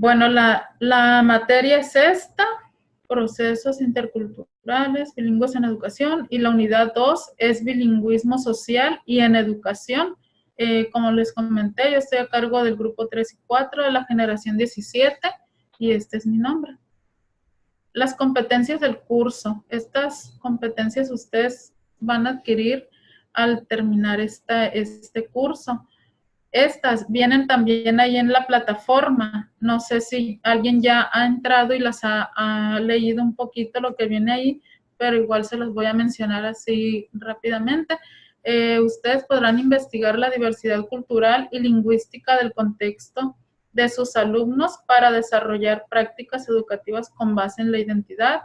Bueno, la materia es esta, procesos interculturales, bilingües en educación, y la unidad 2 es bilingüismo social y en educación. Como les comenté, yo estoy a cargo del grupo 3 y 4 de la generación 17 y este es mi nombre. Las competencias del curso. Estas competencias ustedes van a adquirir al terminar este curso. Estas vienen también ahí en la plataforma. No sé si alguien ya ha entrado y las ha leído un poquito lo que viene ahí, pero igual se los voy a mencionar así rápidamente. Ustedes podrán investigar la diversidad cultural y lingüística del contexto de sus alumnos para desarrollar prácticas educativas con base en la identidad,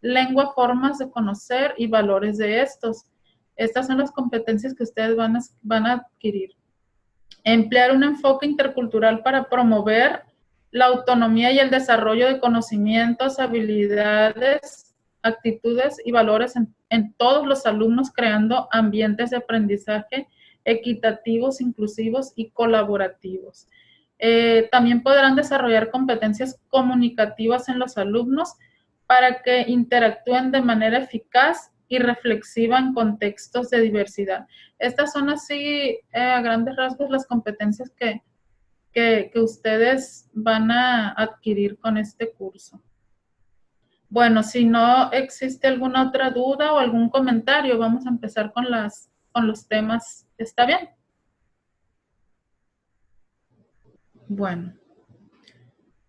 lengua, formas de conocer y valores de estos. Estas son las competencias que ustedes van a adquirir. Emplear un enfoque intercultural para promover la autonomía y el desarrollo de conocimientos, habilidades, actitudes y valores en todos los alumnos, creando ambientes de aprendizaje equitativos, inclusivos y colaborativos. También podrán desarrollar competencias comunicativas en los alumnos para que interactúen de manera eficaz y reflexiva en contextos de diversidad. Estas son así, a grandes rasgos, las competencias que ustedes van a adquirir con este curso. Bueno, si no existe alguna otra duda o algún comentario, vamos a empezar con los temas. ¿Está bien? Bueno.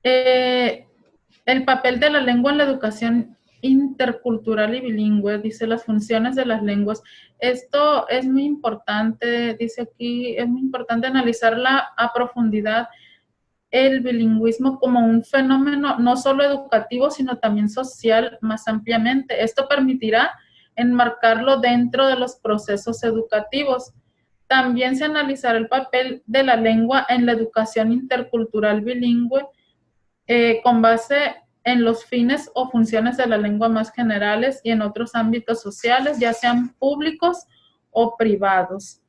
El papel de la lengua en la educación intercultural y bilingüe, dice las funciones de las lenguas. Esto es muy importante, dice aquí, es muy importante analizarla a profundidad, el bilingüismo como un fenómeno no solo educativo, sino también social más ampliamente. Esto permitirá enmarcarlo dentro de los procesos educativos. También se analizará el papel de la lengua en la educación intercultural bilingüe, con base en los fines o funciones de la lengua más generales y en otros ámbitos sociales, ya sean públicos o privados.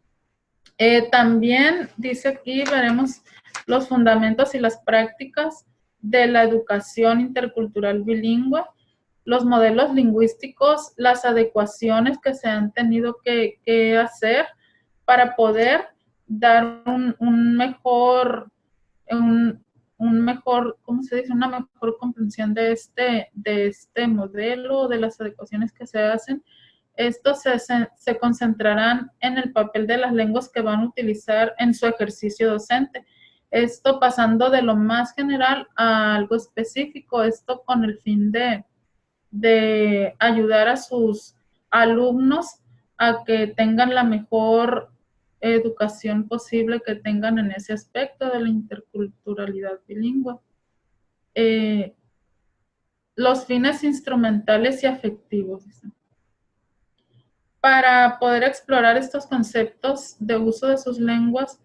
También dice aquí, veremos los fundamentos y las prácticas de la educación intercultural bilingüe, los modelos lingüísticos, las adecuaciones que se han tenido que hacer para poder dar un mejor, ¿cómo se dice? Una mejor comprensión de este modelo, de las adecuaciones que se hacen. Estos se concentrarán en el papel de las lenguas que van a utilizar en su ejercicio docente. Esto pasando de lo más general a algo específico, esto con el fin de ayudar a sus alumnos a que tengan la mejor educación posible que tengan en ese aspecto de la interculturalidad bilingüe. Los fines instrumentales y afectivos. Para poder explorar estos conceptos de uso de sus lenguas,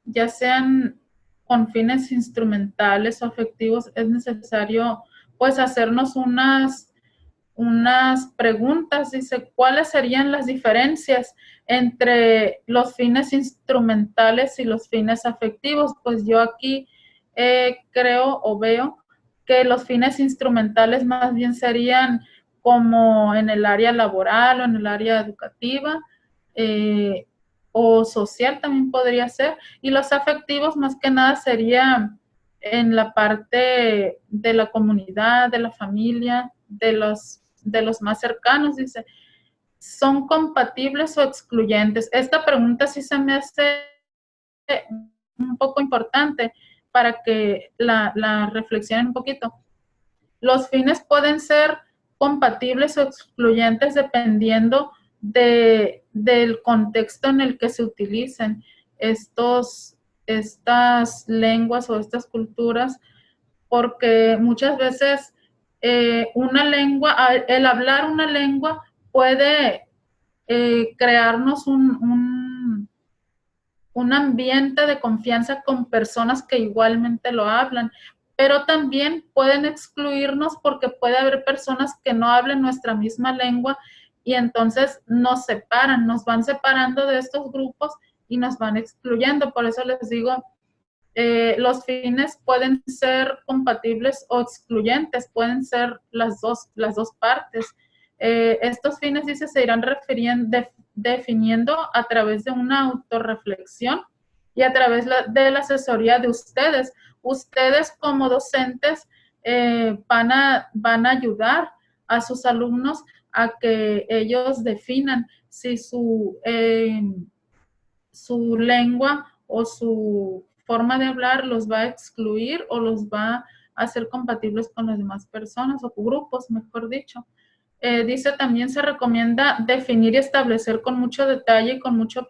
ya sean con fines instrumentales o afectivos, es necesario pues hacernos unas preguntas. Dice, ¿cuáles serían las diferencias entre los fines instrumentales y los fines afectivos? Pues yo aquí creo o veo que los fines instrumentales más bien serían como en el área laboral o en el área educativa, o social también podría ser, y los afectivos más que nada sería en la parte de la comunidad, de la familia, de los más cercanos. Dice, ¿son compatibles o excluyentes? Esta pregunta sí se me hace un poco importante para que la reflexionen un poquito. Los fines pueden ser compatibles o excluyentes dependiendo del contexto en el que se utilicen estas lenguas o estas culturas, porque muchas veces una lengua, el hablar una lengua puede crearnos un ambiente de confianza con personas que igualmente lo hablan, pero también pueden excluirnos porque puede haber personas que no hablen nuestra misma lengua y entonces nos separan, nos van separando de estos grupos y nos van excluyendo. Por eso les digo, los fines pueden ser compatibles o excluyentes, pueden ser las dos partes. Estos fines, dice, se irán definiendo a través de una autorreflexión y a través de la asesoría de ustedes. Ustedes como docentes van a ayudar a sus alumnos a que ellos definan si su lengua o su forma de hablar los va a excluir o los va a hacer compatibles con las demás personas o grupos, mejor dicho. Dice, también se recomienda definir y establecer con mucho detalle y con mucho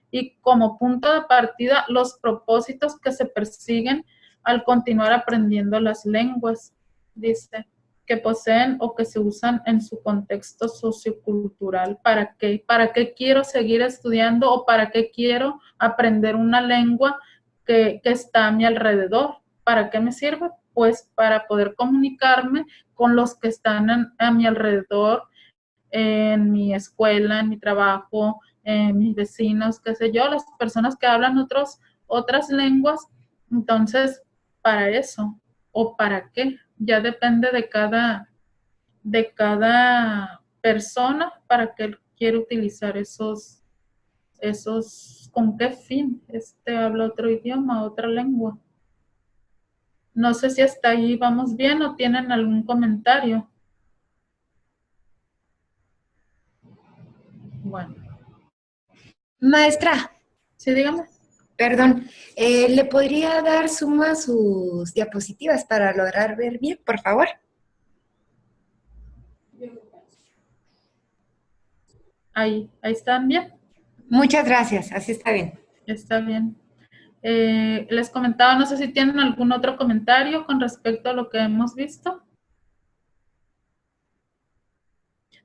y como punto de partida los propósitos que se persiguen al continuar aprendiendo las lenguas, dice, que poseen o que se usan en su contexto sociocultural. ¿Para qué? ¿Para qué quiero seguir estudiando o para qué quiero aprender una lengua que está a mi alrededor? ¿Para qué me sirve? Pues para poder comunicarme con los que están a mi alrededor, en mi escuela, en mi trabajo, en mis vecinos, qué sé yo, las personas que hablan otras lenguas. Entonces, para eso, o para qué, ya depende de cada persona para qué quiere utilizar esos, con qué fin habla otro idioma, otra lengua. No sé si hasta ahí vamos bien o tienen algún comentario. Bueno. Maestra. Sí, dígame. Perdón, ¿le podría dar suma a sus diapositivas para lograr ver bien, por favor? Ahí están bien. Muchas gracias, así está bien. Está bien. Les comentaba, no sé si tienen algún otro comentario con respecto a lo que hemos visto.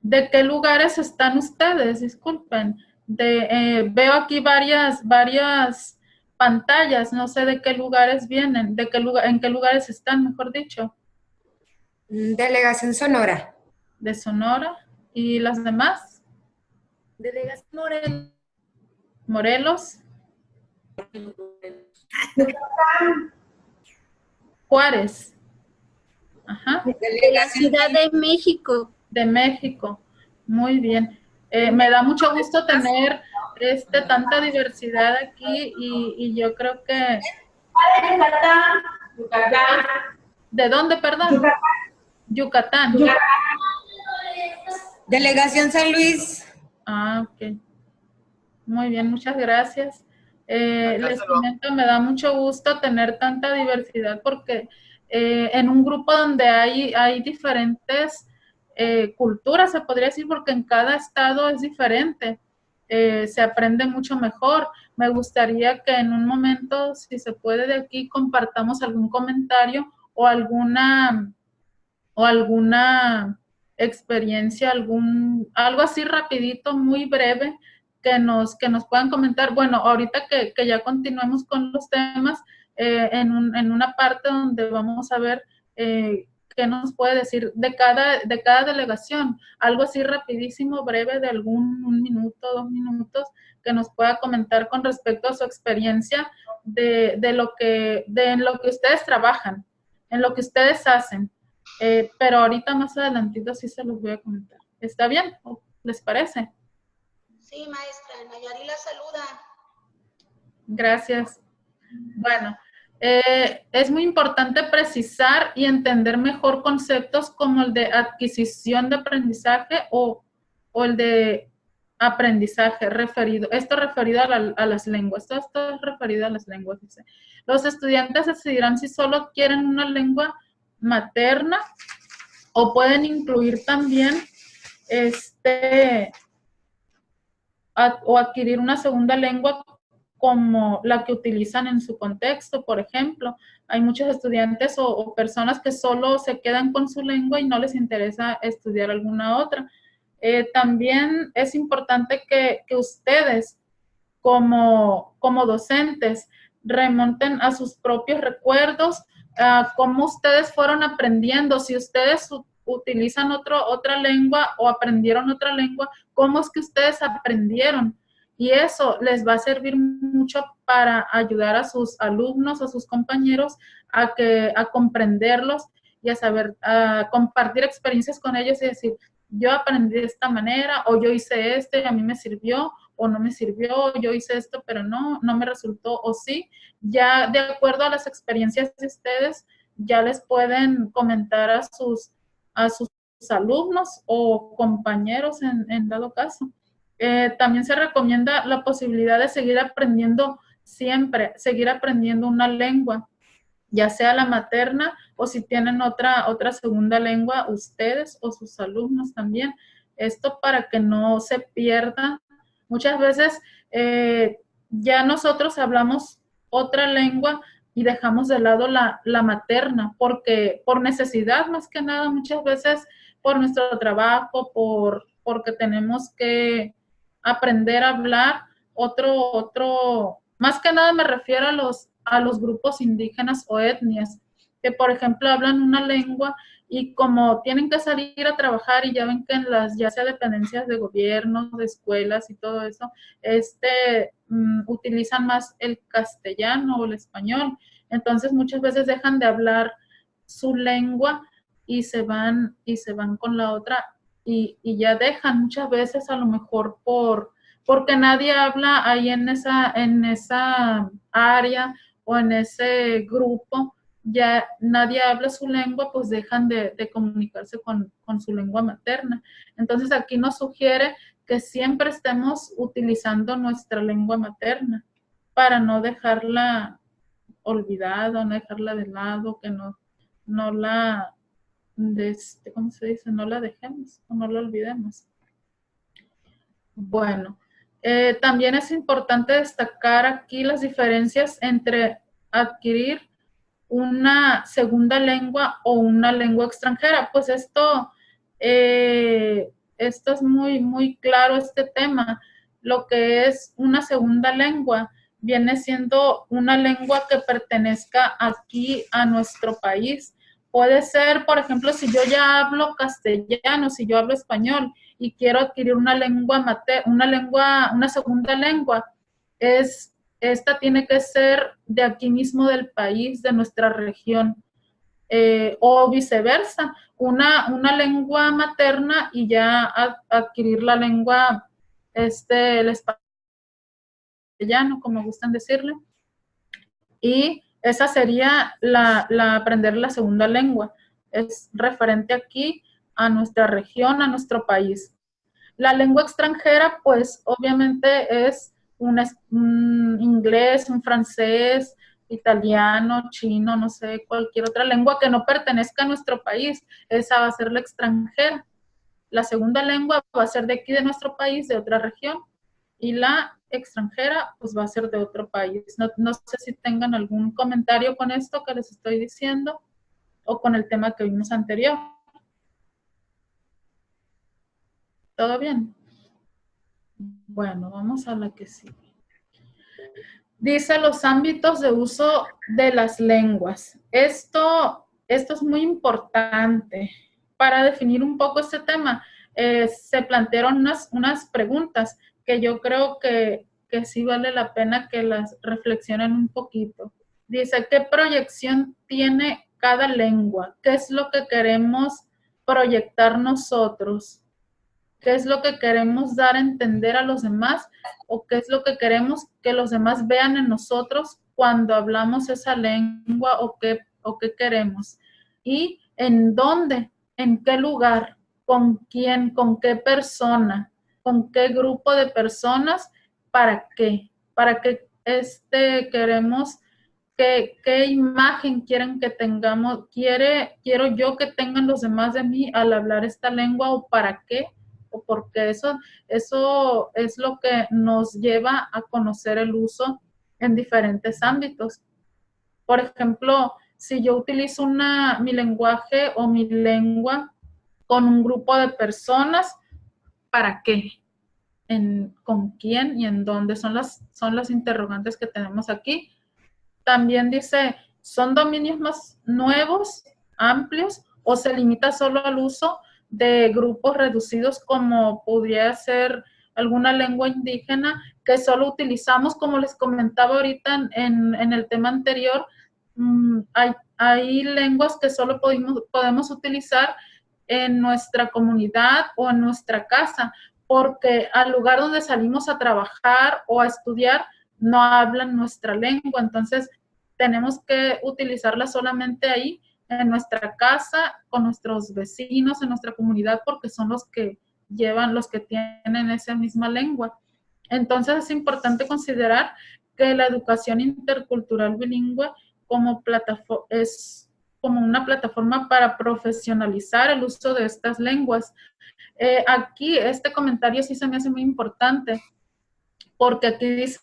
¿De qué lugares están ustedes? Disculpen. Veo aquí varias pantallas, no sé de qué lugares vienen, en qué lugares están, mejor dicho. Delegación Sonora. De Sonora. ¿Y las demás? Delegación Morelos. Morelos. Juárez. Ajá. De la Ciudad de México. De México. Muy bien. Me da mucho gusto tener tanta diversidad aquí y yo creo que... Yucatán. ¿De dónde, perdón? Yucatán. Delegación San Luis. Ah, ok. Muy bien, muchas gracias. Les comento, me da mucho gusto tener tanta diversidad porque en un grupo donde hay diferentes culturas, se podría decir, porque en cada estado es diferente, se aprende mucho mejor. Me gustaría que en un momento, si se puede de aquí, compartamos algún comentario o alguna experiencia, algo así rapidito, muy breve, que nos puedan comentar. Bueno, ahorita que ya continuemos con los temas, en una parte donde vamos a ver qué nos puede decir de cada delegación, algo así rapidísimo, breve, de un minuto, 2 minutos, que nos pueda comentar con respecto a su experiencia en lo que ustedes trabajan, en lo que ustedes hacen. Pero ahorita más adelantito sí se los voy a comentar. ¿Está bien? ¿Les parece? Sí, maestra, Nayari la saluda. Gracias. Bueno, es muy importante precisar y entender mejor conceptos como el de adquisición de aprendizaje o el de aprendizaje referido a las lenguas. Esto es referido a las lenguas, dice. Los estudiantes decidirán si solo quieren una lengua materna o pueden incluir también o adquirir una segunda lengua como la que utilizan en su contexto. Por ejemplo, hay muchos estudiantes o personas que solo se quedan con su lengua y no les interesa estudiar alguna otra. También es importante que ustedes como docentes remonten a sus propios recuerdos, a cómo ustedes fueron aprendiendo. Si ustedes utilizan otra lengua o aprendieron otra lengua, ¿cómo es que ustedes aprendieron? y eso les va a servir mucho para ayudar a sus alumnos, a sus compañeros a comprenderlos y a saber, a compartir experiencias con ellos y decir, yo aprendí de esta manera, o yo hice esto y a mí me sirvió, o no me sirvió, yo hice esto, pero no me resultó, o sí. Ya de acuerdo a las experiencias de ustedes, ya les pueden comentar a sus alumnos o compañeros en dado caso. También se recomienda la posibilidad de seguir aprendiendo siempre, seguir aprendiendo una lengua, ya sea la materna o si tienen otra segunda lengua ustedes o sus alumnos también. Esto para que no se pierda. Muchas veces ya nosotros hablamos otra lengua y dejamos de lado la materna, porque por necesidad más que nada, muchas veces por nuestro trabajo, porque tenemos que aprender a hablar más que nada me refiero a los grupos indígenas o etnias, que por ejemplo hablan una lengua y como tienen que salir a trabajar y ya ven que en las, ya sea dependencias de gobierno, de escuelas y todo eso, utilizan más el castellano o el español. Entonces muchas veces dejan de hablar su lengua y se van con la otra y ya dejan muchas veces a lo mejor porque nadie habla ahí en esa área o en ese grupo, ya nadie habla su lengua, pues dejan de comunicarse con su lengua materna. Entonces aquí nos sugiere que siempre estemos utilizando nuestra lengua materna para no dejarla olvidada, no dejarla de lado, que no la, ¿cómo se dice? No la dejemos o no la olvidemos. Bueno, también es importante destacar aquí las diferencias entre adquirir una segunda lengua o una lengua extranjera. Pues esto es muy, muy claro este tema. Lo que es una segunda lengua viene siendo una lengua que pertenezca aquí a nuestro país. Puede ser, por ejemplo, si yo ya hablo castellano, si yo hablo español y quiero adquirir una segunda lengua, esta tiene que ser de aquí mismo del país, de nuestra región, o viceversa, una lengua materna y ya adquirir la lengua, el castellano, como gustan decirle, y esa sería aprender la segunda lengua. Es referente aquí a nuestra región, a nuestro país. La lengua extranjera, pues, obviamente es un inglés, un francés, italiano, chino, no sé, cualquier otra lengua que no pertenezca a nuestro país. Esa va a ser la extranjera. La segunda lengua va a ser de aquí, de nuestro país, de otra región. Y la extranjera, pues va a ser de otro país. No sé si tengan algún comentario con esto que les estoy diciendo o con el tema que vimos anterior. ¿Todo bien? Bueno, vamos a la que sigue. Dice los ámbitos de uso de las lenguas. Esto es muy importante. Para definir un poco este tema, se plantearon unas preguntas que yo creo que sí vale la pena que las reflexionen un poquito. Dice, ¿qué proyección tiene cada lengua? ¿Qué es lo que queremos proyectar nosotros? ¿Qué es lo que queremos dar a entender a los demás? ¿O qué es lo que queremos que los demás vean en nosotros cuando hablamos esa lengua? ¿O qué queremos? ¿Y en dónde? ¿En qué lugar? ¿Con quién? ¿Con qué persona? ¿Con qué grupo de personas? ¿Para qué? ¿Para qué queremos? ¿Qué imagen quieren que tengamos? ¿Quiero yo que tengan los demás de mí al hablar esta lengua? ¿O para qué? O porque eso es lo que nos lleva a conocer el uso en diferentes ámbitos. Por ejemplo, si yo utilizo mi lenguaje o mi lengua con un grupo de personas, ¿para qué? ¿Con quién y en dónde? Son las interrogantes que tenemos aquí. También dice, ¿son dominios más nuevos, amplios, o se limita solo al uso de grupos reducidos como podría ser alguna lengua indígena que solo utilizamos, como les comentaba ahorita en el tema anterior, hay lenguas que solo podemos utilizar en nuestra comunidad o en nuestra casa, porque al lugar donde salimos a trabajar o a estudiar no hablan nuestra lengua, entonces tenemos que utilizarla solamente ahí, en nuestra casa, con nuestros vecinos, en nuestra comunidad, porque son los que tienen esa misma lengua. Entonces es importante considerar que la educación intercultural bilingüe es como una plataforma para profesionalizar el uso de estas lenguas. Aquí este comentario sí se me hace muy importante, porque aquí dice,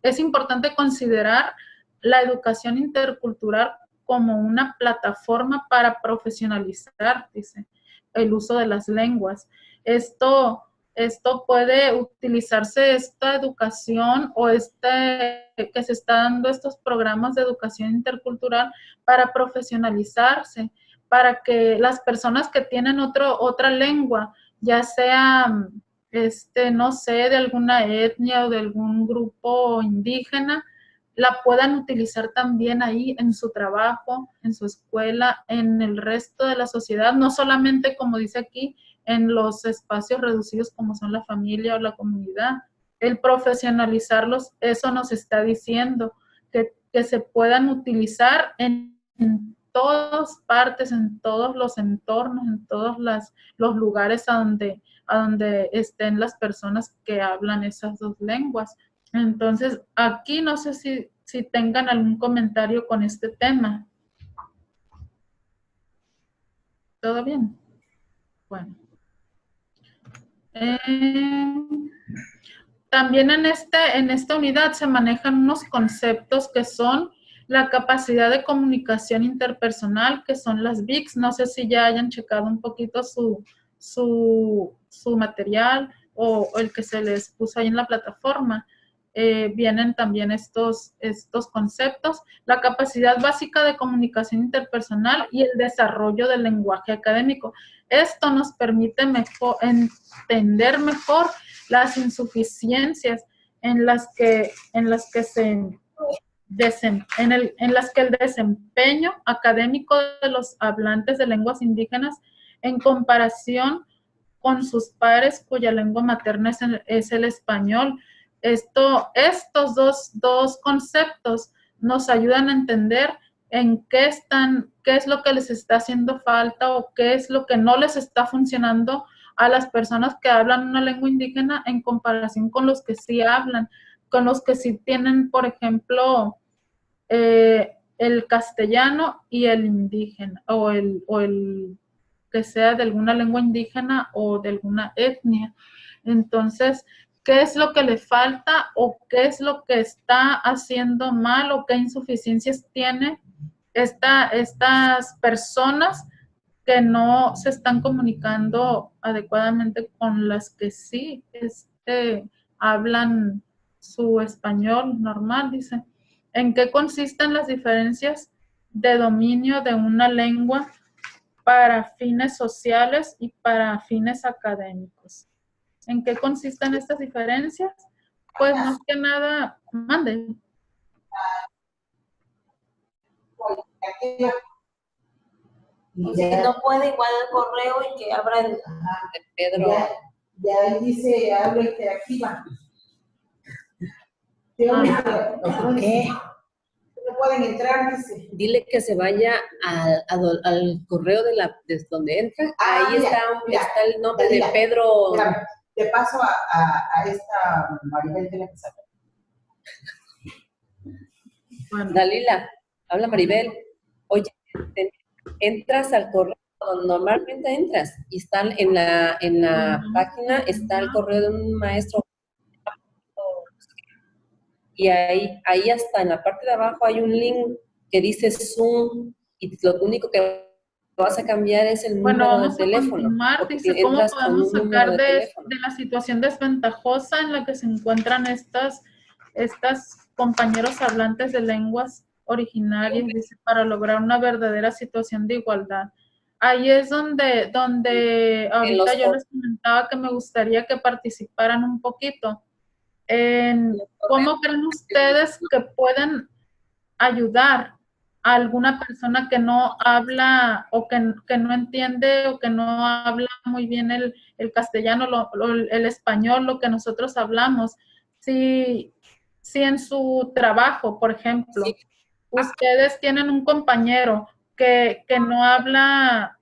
es importante considerar la educación intercultural como una plataforma para profesionalizar, dice, el uso de las lenguas. Esto puede utilizarse, esta educación o que se está dando estos programas de educación intercultural para profesionalizarse, para que las personas que tienen otra lengua, ya sea, no sé, de alguna etnia o de algún grupo indígena, la puedan utilizar también ahí en su trabajo, en su escuela, en el resto de la sociedad, no solamente, como dice aquí, en los espacios reducidos como son la familia o la comunidad. El profesionalizarlos, eso nos está diciendo, que se puedan utilizar en todas partes, en todos los entornos, en todos los lugares a donde estén las personas que hablan esas dos lenguas. Entonces, aquí no sé si tengan algún comentario con este tema. ¿Todo bien? Bueno. También en esta unidad se manejan unos conceptos que son la capacidad de comunicación interpersonal, que son las BICs. No sé si ya hayan checado un poquito su material o el que se les puso ahí en la plataforma. Vienen también estos conceptos, la capacidad básica de comunicación interpersonal y el desarrollo del lenguaje académico. Esto nos permite entender mejor las insuficiencias en las que el desempeño académico de los hablantes de lenguas indígenas en comparación con sus pares cuya lengua materna es el español. Estos dos conceptos nos ayudan a entender en qué es lo que les está haciendo falta o qué es lo que no les está funcionando a las personas que hablan una lengua indígena en comparación con los que sí hablan, con los que sí tienen, por ejemplo, el castellano y el indígena, o el que sea de alguna lengua indígena o de alguna etnia. Entonces, ¿qué es lo que le falta o qué es lo que está haciendo mal o qué insuficiencias tiene estas personas que no se están comunicando adecuadamente con las que sí hablan su español normal? Dice, ¿en qué consisten las diferencias de dominio de una lengua para fines sociales y para fines académicos? ¿En qué consisten estas diferencias? Pues más que nada, mande. O sea, que no puede igual el correo y que abra el de Pedro. Ya ahí dice habla interactiva. ¿Qué? No pueden entrar, dice. Dile que se vaya al correo de donde entra. Ahí está el nombre de Pedro. Mira, te paso a esta Maribel de la que saca. Bueno. Dalila, habla Maribel. Oye, entras al correo donde normalmente entras y están en la página está el correo de un maestro y ahí hasta en la parte de abajo hay un link que dice Zoom y lo único que vas a cambiar es el número de teléfono. Dice, ¿cómo podemos sacar de la situación desventajosa en la que se encuentran estas compañeros hablantes de lenguas originarias, dice, para lograr una verdadera situación de igualdad? ahí es donde ahorita yo foros. les comentaba que me gustaría que participaran un poquito. ¿Cómo creen ustedes que pueden ayudar a alguna persona que no habla o que no entiende o que no habla muy bien el castellano, el español, lo que nosotros hablamos? Si en su trabajo, por ejemplo, Sí. ustedes tienen un compañero que no habla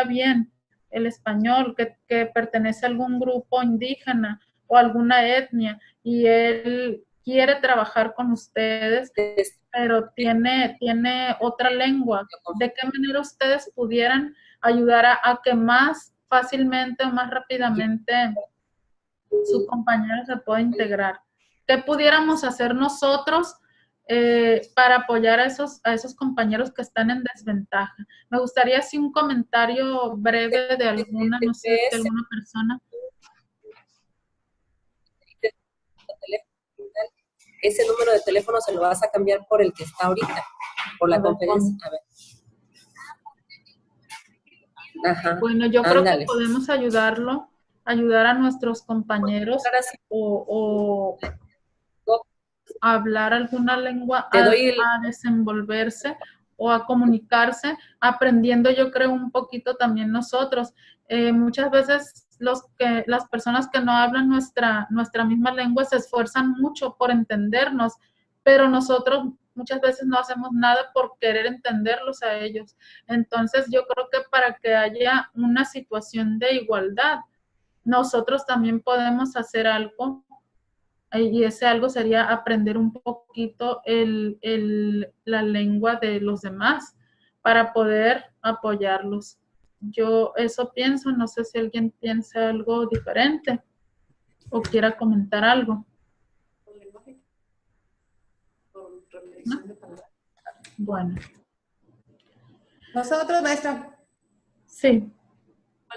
bien el español, que pertenece a algún grupo indígena o alguna etnia, y él quiere trabajar con ustedes, pero tiene otra lengua. ¿De qué manera ustedes pudieran ayudar a que más fácilmente o más rápidamente su compañero se pueda integrar? ¿Qué pudiéramos hacer nosotros para apoyar a esos compañeros que están en desventaja? Me gustaría así un comentario breve de alguna, no sé, de alguna persona. Ese número de teléfono se lo vas a cambiar por el que está ahorita, por la conferencia. A ver. Ajá. Bueno, yo creo que podemos ayudar a nuestros compañeros o a hablar alguna lengua, a desenvolverse o a comunicarse, aprendiendo, yo creo, un poquito también nosotros. Muchas veces las personas que no hablan nuestra misma lengua se esfuerzan mucho por entendernos, pero nosotros muchas veces no hacemos nada por querer entenderlos a ellos. Entonces, yo creo que para que haya una situación de igualdad, nosotros también podemos hacer algo, y ese algo sería aprender un poquito la lengua de los demás para poder apoyarlos. Yo eso pienso, no sé si alguien piensa algo diferente o quiera comentar algo. ¿No? Bueno. Nosotros, maestra. Sí.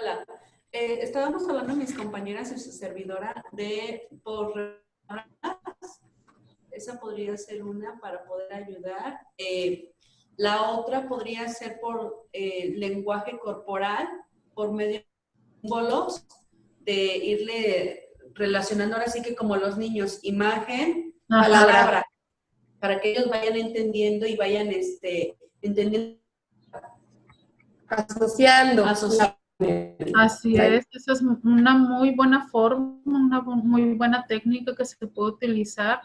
Hola. Estábamos hablando mis compañeras y su servidora por esa podría ser una para poder ayudar. La otra podría ser por lenguaje corporal, por medio de símbolos, de irle relacionando ahora sí que como los niños, imagen, palabra, para que ellos vayan entendiendo y vayan entendiendo. Asociando. Así es, esa es una muy buena forma, una muy buena técnica que se puede utilizar.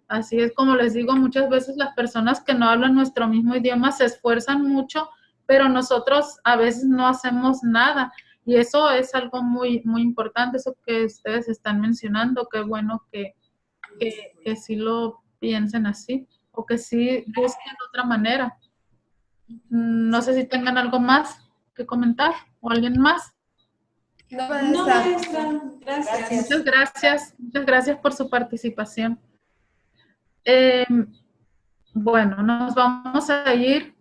Así es, como les digo, muchas veces las personas que no hablan nuestro mismo idioma se esfuerzan mucho, pero nosotros a veces no hacemos nada. Y eso es algo muy, muy importante, eso que ustedes están mencionando. Qué bueno que sí lo piensen así, o que sí busquen otra manera. No sé si tengan algo más que comentar, o alguien más. No, maestra. Gracias. Muchas gracias por su participación. Bueno, nos vamos a ir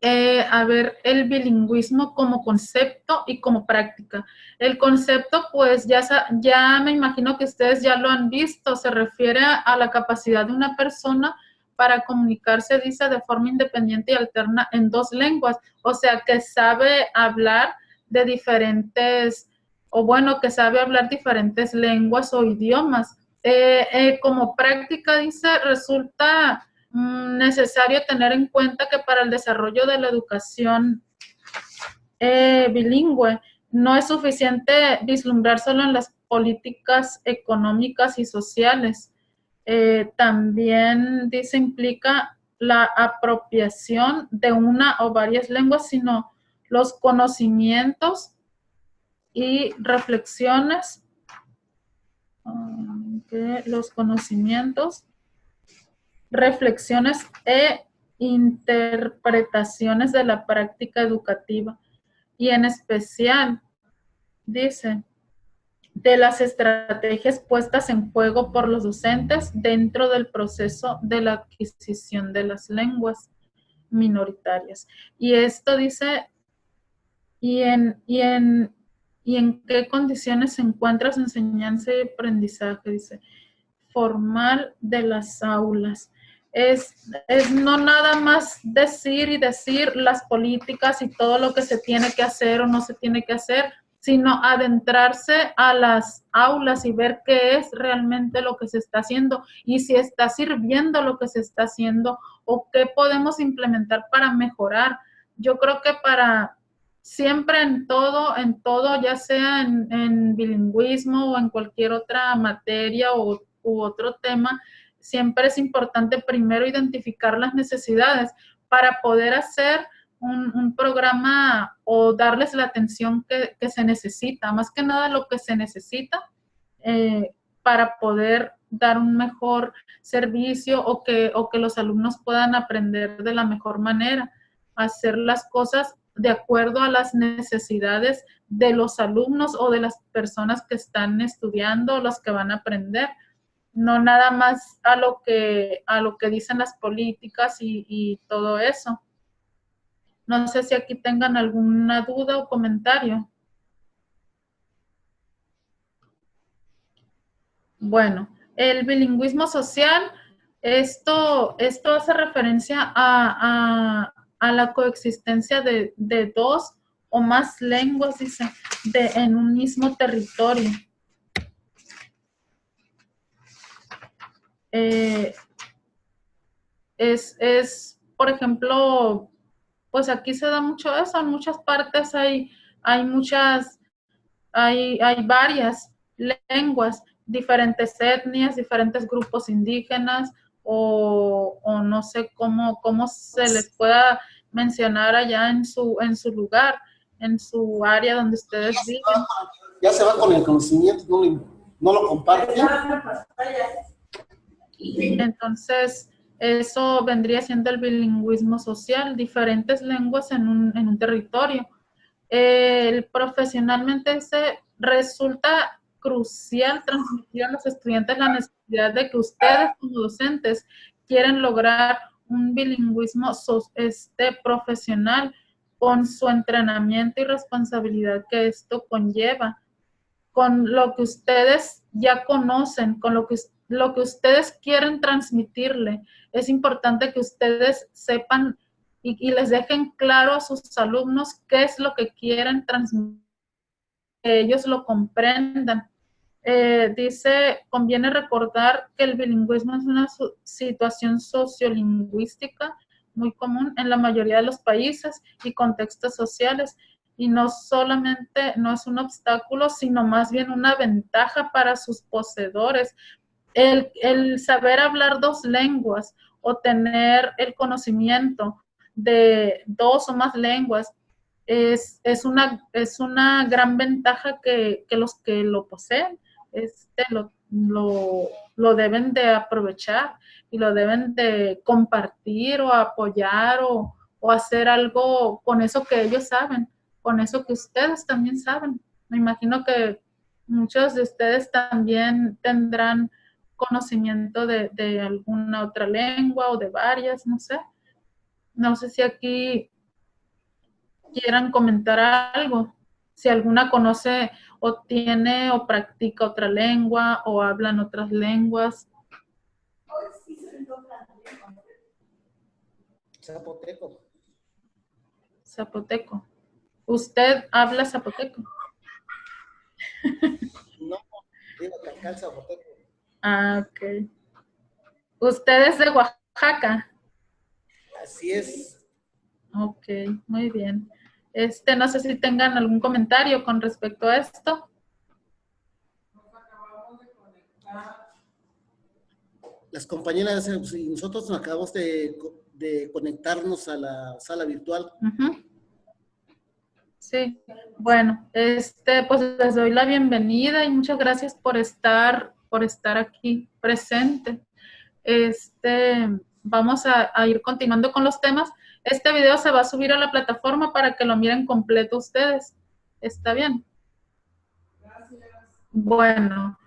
a ver el bilingüismo como concepto y como práctica. El concepto, pues ya me imagino que ustedes ya lo han visto, se refiere a la capacidad de una persona para comunicarse, dice, de forma independiente y alterna en dos lenguas, o sea, que sabe hablar de diferentes, o bueno, que sabe hablar diferentes lenguas o idiomas. Como práctica, dice, resulta necesario tener en cuenta que para el desarrollo de la educación bilingüe no es suficiente vislumbrar solo en las políticas económicas y sociales. También dice implica la apropiación de una o varias lenguas, sino los conocimientos y reflexiones, reflexiones e interpretaciones de la práctica educativa, y en especial, dice, de las estrategias puestas en juego por los docentes dentro del proceso de la adquisición de las lenguas minoritarias. Y esto dice, ¿y en qué condiciones se encuentra su enseñanza y aprendizaje? Dice, formal de las aulas. es no nada más decir y decir las políticas y todo lo que se tiene que hacer o no se tiene que hacer, sino adentrarse a las aulas y ver qué es realmente lo que se está haciendo y si está sirviendo lo que se está haciendo o qué podemos implementar para mejorar. Yo creo que para siempre en todo, ya sea en bilingüismo o en cualquier otra materia u otro tema, siempre es importante primero identificar las necesidades para poder hacer un programa o darles la atención que se necesita, más que nada lo que se necesita para poder dar un mejor servicio o que los alumnos puedan aprender de la mejor manera, hacer las cosas de acuerdo a las necesidades de los alumnos o de las personas que están estudiando, los que van a aprender. No nada más a lo que dicen las políticas y todo eso. No sé si aquí tengan alguna duda o comentario. Bueno, el bilingüismo social, esto hace referencia a la coexistencia de dos o más lenguas, dice, en un mismo territorio. Por ejemplo, pues aquí se da mucho eso, en muchas partes hay varias lenguas, diferentes etnias, diferentes grupos indígenas, o no sé cómo se les pueda mencionar allá en su lugar, en su área donde ustedes viven. Ya se va con el conocimiento, no lo comparten. Entonces, eso vendría siendo el bilingüismo social, diferentes lenguas en un territorio. Profesionalmente resulta crucial transmitir a los estudiantes la necesidad de que ustedes como docentes quieren lograr un bilingüismo profesional con su entrenamiento y responsabilidad que esto conlleva, con lo que ustedes ya conocen, con lo que ustedes quieren transmitirle. Es importante que ustedes sepan y les dejen claro a sus alumnos qué es lo que quieren transmitir, que ellos lo comprendan. Conviene recordar que el bilingüismo es una situación sociolingüística muy común en la mayoría de los países y contextos sociales, y no solamente no es un obstáculo, sino más bien una ventaja para sus poseedores. El saber hablar dos lenguas o tener el conocimiento de dos o más lenguas es una gran ventaja que los que lo poseen lo deben de aprovechar y lo deben de compartir o apoyar o hacer algo con eso que ellos saben, con eso que ustedes también saben. Me imagino que muchos de ustedes también tendrán conocimiento de alguna otra lengua o de varias, no sé. No sé si aquí quieran comentar algo. Si alguna conoce o tiene o practica otra lengua o hablan otras lenguas. Zapoteco. Zapoteco. ¿Usted habla zapoteco? No, digo Cacal Zapoteco. Ah, ok. ¿Usted es de Oaxaca? Así es. Ok, muy bien. No sé si tengan algún comentario con respecto a esto. Nos acabamos de conectar. Las compañeras y nosotros nos acabamos de conectarnos a la sala virtual. Uh-huh. Sí, bueno, pues les doy la bienvenida y muchas gracias por estar aquí presente. Vamos a ir continuando con los temas. Este video se va a subir a la plataforma para que lo miren completo ustedes. ¿Está bien? Gracias. Bueno,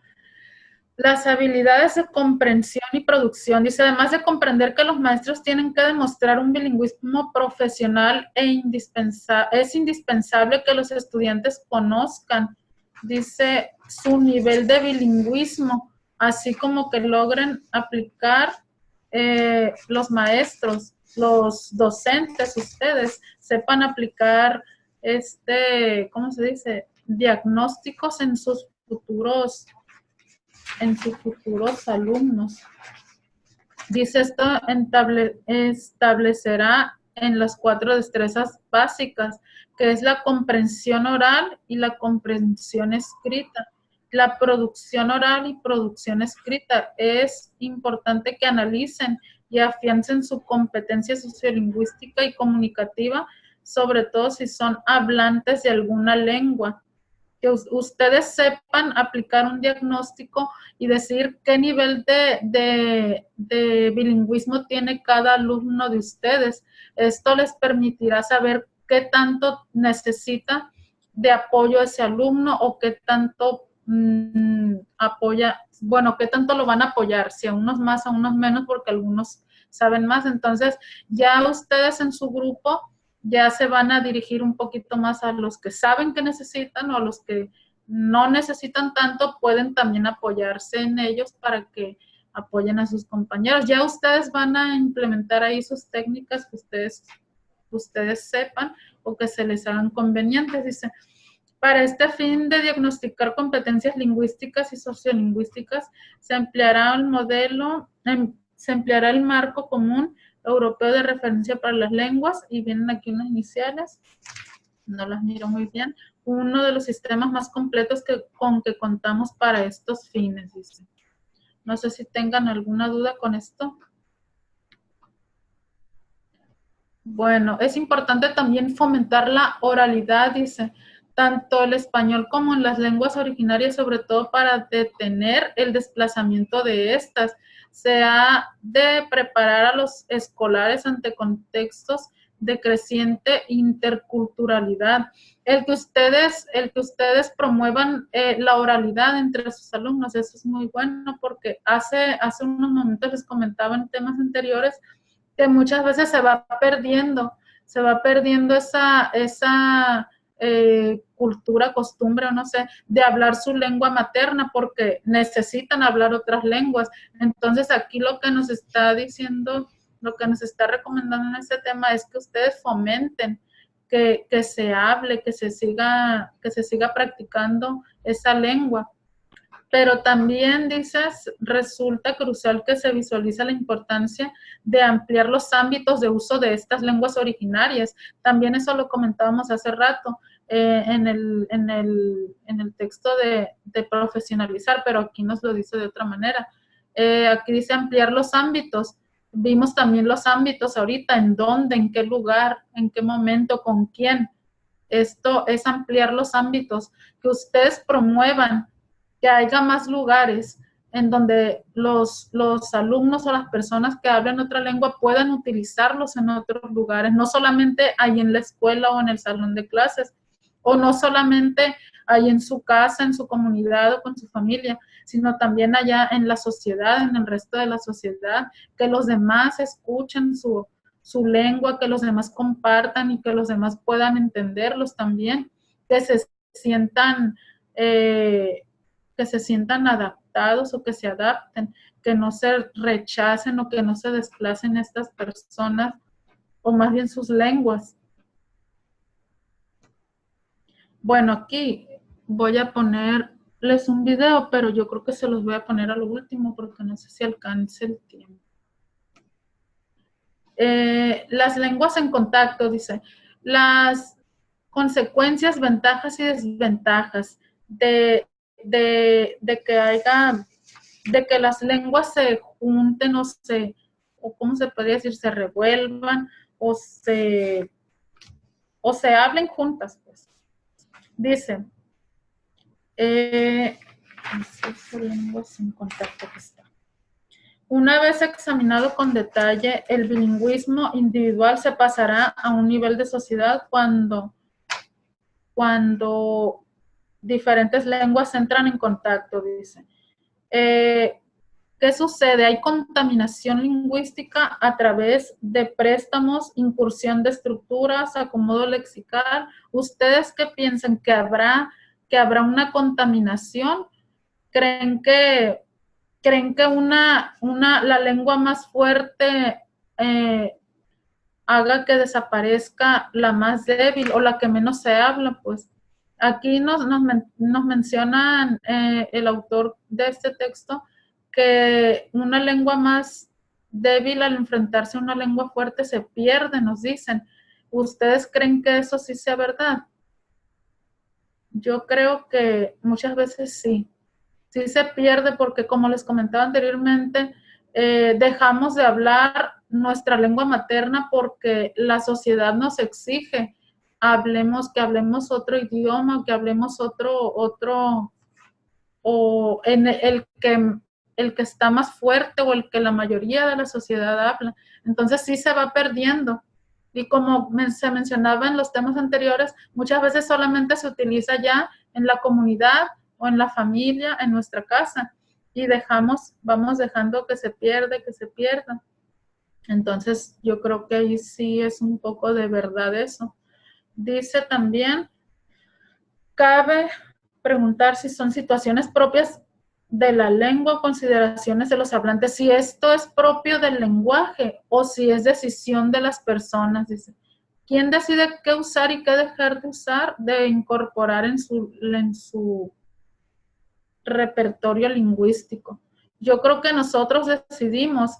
las habilidades de comprensión y producción. Dice, además de comprender que los maestros tienen que demostrar un bilingüismo profesional es indispensable que los estudiantes conozcan, dice, su nivel de bilingüismo, así como que logren aplicar los maestros, los docentes, ustedes, sepan aplicar, ¿cómo se dice? Diagnósticos en sus futuros alumnos. Dice esto, establecerá en las 4 destrezas básicas, que es la comprensión oral y la comprensión escrita. La producción oral y producción escrita. Es importante que analicen y afiancen su competencia sociolingüística y comunicativa, sobre todo si son hablantes de alguna lengua. Que ustedes sepan aplicar un diagnóstico y decir qué nivel de bilingüismo tiene cada alumno de ustedes. Esto les permitirá saber qué tanto necesita de apoyo ese alumno o qué tanto qué tanto lo van a apoyar, si a unos más, a unos menos, porque algunos saben más. Entonces, ya ustedes en su grupo ya se van a dirigir un poquito más a los que saben que necesitan o a los que no necesitan tanto, pueden también apoyarse en ellos para que apoyen a sus compañeros. Ya ustedes van a implementar ahí sus técnicas que ustedes sepan o que se les hagan convenientes. Dice, para este fin de diagnosticar competencias lingüísticas y sociolingüísticas, se empleará el marco común europeo de referencia para las lenguas, y vienen aquí unas iniciales, no las miro muy bien, uno de los sistemas más completos con que contamos para estos fines, dice. No sé si tengan alguna duda con esto. Bueno, es importante también fomentar la oralidad, dice, tanto el español como en las lenguas originarias, sobre todo para detener el desplazamiento de estas. Se ha de preparar a los escolares ante contextos de creciente interculturalidad. El que ustedes promuevan la oralidad entre sus alumnos, eso es muy bueno, porque hace unos momentos les comentaba en temas anteriores que muchas veces se va perdiendo esa cultura, costumbre, o no sé, de hablar su lengua materna porque necesitan hablar otras lenguas. Entonces aquí lo que nos está diciendo, lo que nos está recomendando en este tema es que ustedes fomenten que se hable, que se siga practicando esa lengua. Pero también, dices, resulta crucial que se visualiza la importancia de ampliar los ámbitos de uso de estas lenguas originarias. También eso lo comentábamos hace rato en el texto de profesionalizar, pero aquí nos lo dice de otra manera. Aquí dice ampliar los ámbitos. Vimos también los ámbitos ahorita, en dónde, en qué lugar, en qué momento, con quién. Esto es ampliar los ámbitos, que ustedes promuevan que haya más lugares en donde los alumnos o las personas que hablan otra lengua puedan utilizarlos en otros lugares, no solamente ahí en la escuela o en el salón de clases, o no solamente ahí en su casa, en su comunidad o con su familia, sino también allá en la sociedad, en el resto de la sociedad, que los demás escuchen su lengua, que los demás compartan y que los demás puedan entenderlos también, que se sientan adaptados o que se adapten, que no se rechacen o que no se desplacen estas personas, o más bien sus lenguas. Bueno, aquí voy a ponerles un video, pero yo creo que se los voy a poner a lo último porque no sé si alcance el tiempo. Las lenguas en contacto, dice, las consecuencias, ventajas y desventajas de que las lenguas se junten o ¿cómo se podría decir? Se revuelvan o se hablen juntas, pues. Dice, lenguas en contacto que está. Una vez examinado con detalle, el bilingüismo individual se pasará a un nivel de sociedad cuando diferentes lenguas entran en contacto, dice. ¿Qué sucede? Hay contaminación lingüística a través de préstamos, incursión de estructuras, acomodo lexical. ¿Ustedes qué piensan? ¿Que habrá una contaminación? ¿Creen que ¿Creen que la lengua más fuerte haga que desaparezca la más débil o la que menos se habla? Pues aquí nos mencionan el autor de este texto que una lengua más débil al enfrentarse a una lengua fuerte se pierde, nos dicen. ¿Ustedes creen que eso sí sea verdad? Yo creo que muchas veces sí. Sí se pierde porque, como les comentaba anteriormente, dejamos de hablar nuestra lengua materna porque la sociedad nos exige que hablemos otro idioma, que hablemos otro, o en el que está más fuerte o el que la mayoría de la sociedad habla. Entonces sí se va perdiendo. Y como se mencionaba en los temas anteriores, muchas veces solamente se utiliza ya en la comunidad o en la familia, en nuestra casa, y vamos dejando que se pierda. Entonces yo creo que ahí sí es un poco de verdad eso. Dice también, cabe preguntar si son situaciones propias de la lengua o consideraciones de los hablantes, si esto es propio del lenguaje o si es decisión de las personas. Dice, ¿quién decide qué usar y qué dejar de usar, de incorporar en su repertorio lingüístico? Yo creo que nosotros decidimos,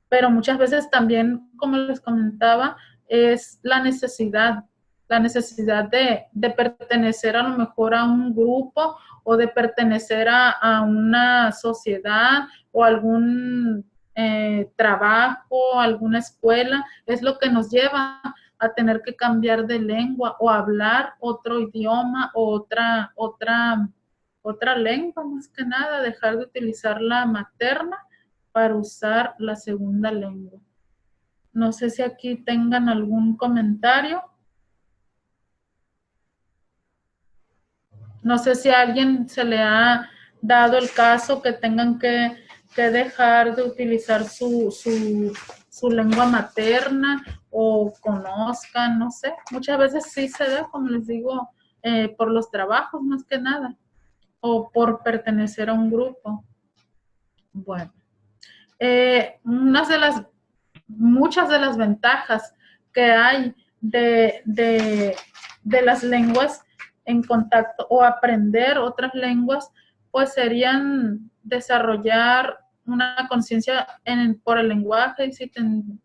pero muchas veces también, como les comentaba, es la necesidad de pertenecer a lo mejor a un grupo o de pertenecer a una sociedad o algún trabajo, alguna escuela, es lo que nos lleva a tener que cambiar de lengua o hablar otro idioma o otra lengua, más que nada, dejar de utilizar la materna para usar la segunda lengua. No sé si aquí tengan algún comentario. No sé si a alguien se le ha dado el caso que tengan que dejar de utilizar su lengua materna o conozcan, no sé. Muchas veces sí se da, como les digo, por los trabajos más que nada, o por pertenecer a un grupo. Bueno, muchas de las ventajas que hay de las lenguas en contacto o aprender otras lenguas, pues serían desarrollar una conciencia por el lenguaje y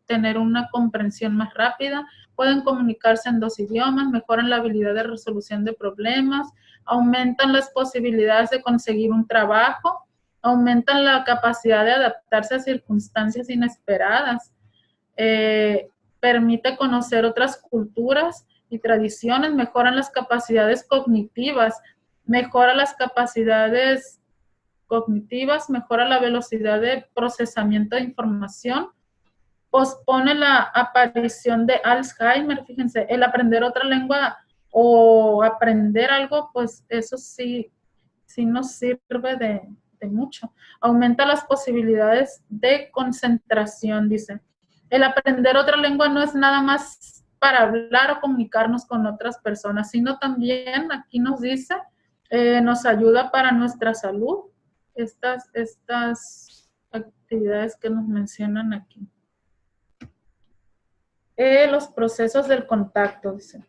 tener una comprensión más rápida, pueden comunicarse en 2 idiomas, mejoran la habilidad de resolución de problemas, aumentan las posibilidades de conseguir un trabajo, aumentan la capacidad de adaptarse a circunstancias inesperadas, permite conocer otras culturas y tradiciones, mejoran las capacidades cognitivas, mejora las capacidades cognitivas, mejora la velocidad de procesamiento de información, pospone la aparición de Alzheimer. Fíjense, el aprender otra lengua o aprender algo, pues eso sí nos sirve de mucho. Aumenta las posibilidades de concentración, dice. El aprender otra lengua no es nada más para hablar o comunicarnos con otras personas, sino también, aquí nos dice, nos ayuda para nuestra salud, estas actividades que nos mencionan aquí. Los procesos del contacto, dice.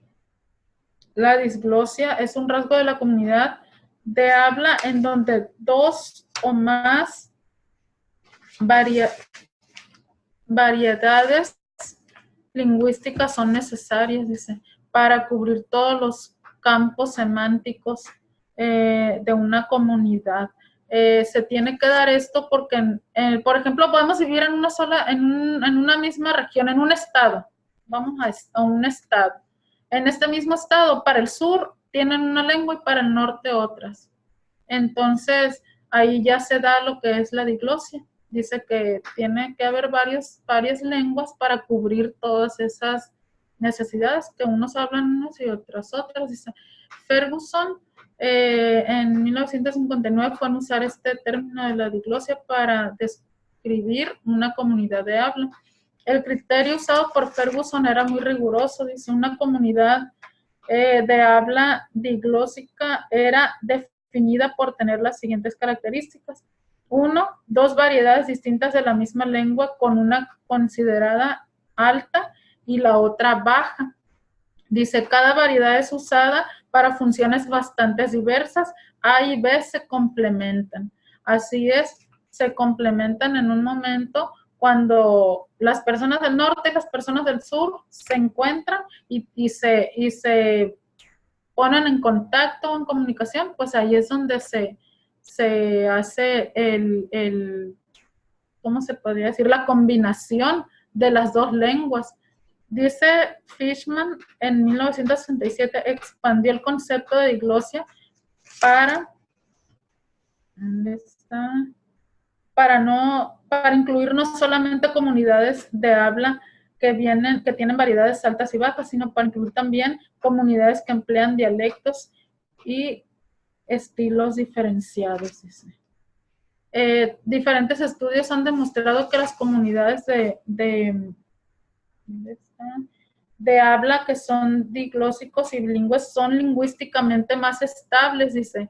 La disglosia es un rasgo de la comunidad de habla en donde 2 o más variedades lingüísticas son necesarias, dice, para cubrir todos los campos semánticos de una comunidad. Se tiene que dar esto porque, por ejemplo, podemos vivir en una misma región, en un estado. Vamos a un estado. En este mismo estado, para el sur tienen una lengua y para el norte otras. Entonces, ahí ya se da lo que es la diglosia. Dice que tiene que haber varias lenguas para cubrir todas esas necesidades, que unos hablan unas y otras. Dice Ferguson, en 1959 fue a usar este término de la diglosia para describir una comunidad de habla. El criterio usado por Ferguson era muy riguroso. Dice, una comunidad de habla diglósica era definida por tener las siguientes características: 1, 2 variedades distintas de la misma lengua con una considerada alta y la otra baja. Dice, cada variedad es usada para funciones bastante diversas. A y B se complementan. Así es, se complementan en un momento cuando las personas del norte y las personas del sur se encuentran y se ponen en contacto, en comunicación, pues ahí es donde se hace ¿cómo se podría decir? La combinación de las dos lenguas. Dice Fishman, en 1967 expandió el concepto de diglosia para incluir no solamente comunidades de habla que tienen variedades altas y bajas, sino para incluir también comunidades que emplean dialectos y estilos diferenciados, dice. Diferentes estudios han demostrado que las comunidades de habla que son diglósicos y bilingües son lingüísticamente más estables, dice.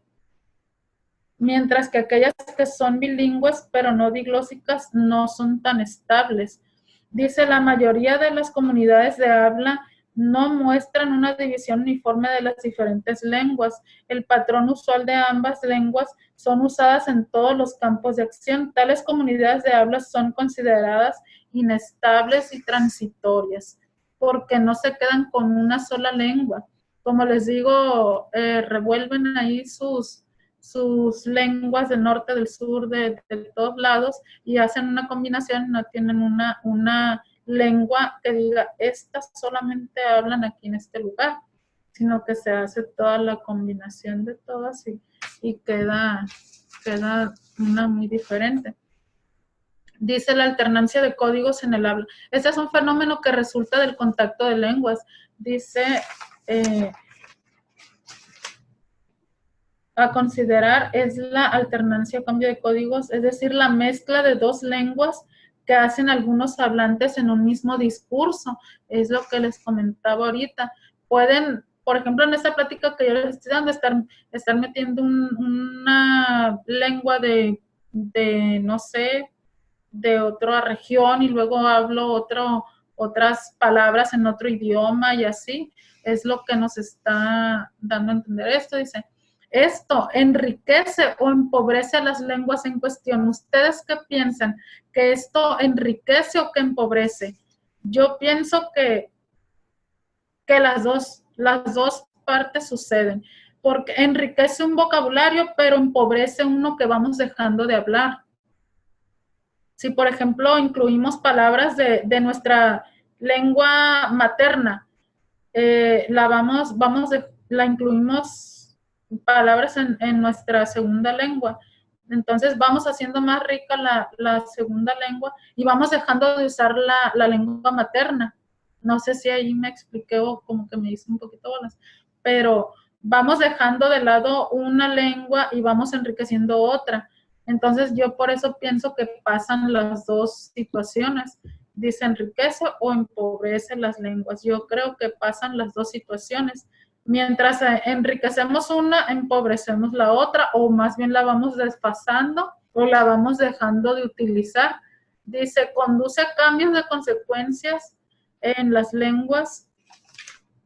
Mientras que aquellas que son bilingües pero no diglósicas no son tan estables. Dice, la mayoría de las comunidades de habla no muestran una división uniforme de las diferentes lenguas. El patrón usual de ambas lenguas son usadas en todos los campos de acción. Tales comunidades de habla son consideradas inestables y transitorias, porque no se quedan con una sola lengua. Como les digo, revuelven ahí sus lenguas del norte, del sur, de todos lados, y hacen una combinación, no tienen una lengua que diga, estas solamente hablan aquí en este lugar, sino que se hace toda la combinación de todas y queda una muy diferente. Dice, la alternancia de códigos en el habla. Este es un fenómeno que resulta del contacto de lenguas. Dice, a considerar es la alternancia o cambio de códigos, es decir, la mezcla de dos lenguas que hacen algunos hablantes en un mismo discurso. Es lo que les comentaba ahorita. Pueden, por ejemplo, en esta plática que yo les estoy dando, estar metiendo una lengua de, no sé, de otra región y luego hablo otras palabras en otro idioma y así. Es lo que nos está dando a entender esto. Dice, ¿esto enriquece o empobrece a las lenguas en cuestión? ¿Ustedes qué piensan? ¿Que esto enriquece o que empobrece? Yo pienso que las dos partes suceden, porque enriquece un vocabulario, pero empobrece uno que vamos dejando de hablar. Si, por ejemplo, incluimos palabras de nuestra lengua materna, la incluimos palabras en nuestra segunda lengua. Entonces vamos haciendo más rica la segunda lengua y vamos dejando de usar la lengua materna. No sé si ahí me expliqué o como que me hice un poquito bolas, pero vamos dejando de lado una lengua y vamos enriqueciendo otra. Entonces yo por eso pienso que pasan las dos situaciones. Dice, enriquece o empobrece las lenguas. Yo creo que pasan las dos situaciones. Mientras enriquecemos una, empobrecemos la otra, o más bien la vamos desfasando o la vamos dejando de utilizar. Dice, conduce a cambios de consecuencias en las lenguas.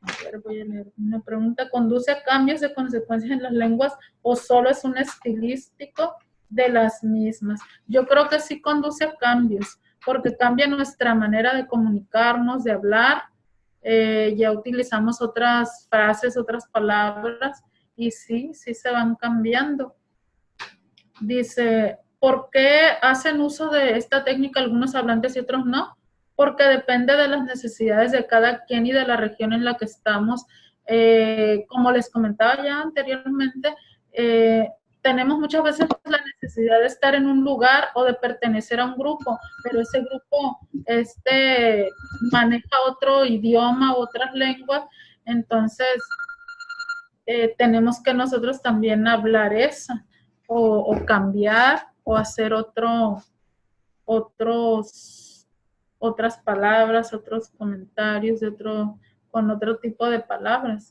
A ver, voy a leer una pregunta. ¿Conduce a cambios de consecuencias en las lenguas o solo es un estilístico de las mismas? Yo creo que sí conduce a cambios, porque cambia nuestra manera de comunicarnos, de hablar. Ya utilizamos otras frases, otras palabras, y sí se van cambiando. Dice, ¿por qué hacen uso de esta técnica algunos hablantes y otros no? Porque depende de las necesidades de cada quien y de la región en la que estamos. Como les comentaba ya anteriormente, tenemos muchas veces la necesidad de estar en un lugar o de pertenecer a un grupo, pero ese grupo maneja otro idioma, otras lenguas, entonces tenemos que nosotros también hablar eso, o cambiar, o hacer otras palabras, otros comentarios con otro tipo de palabras.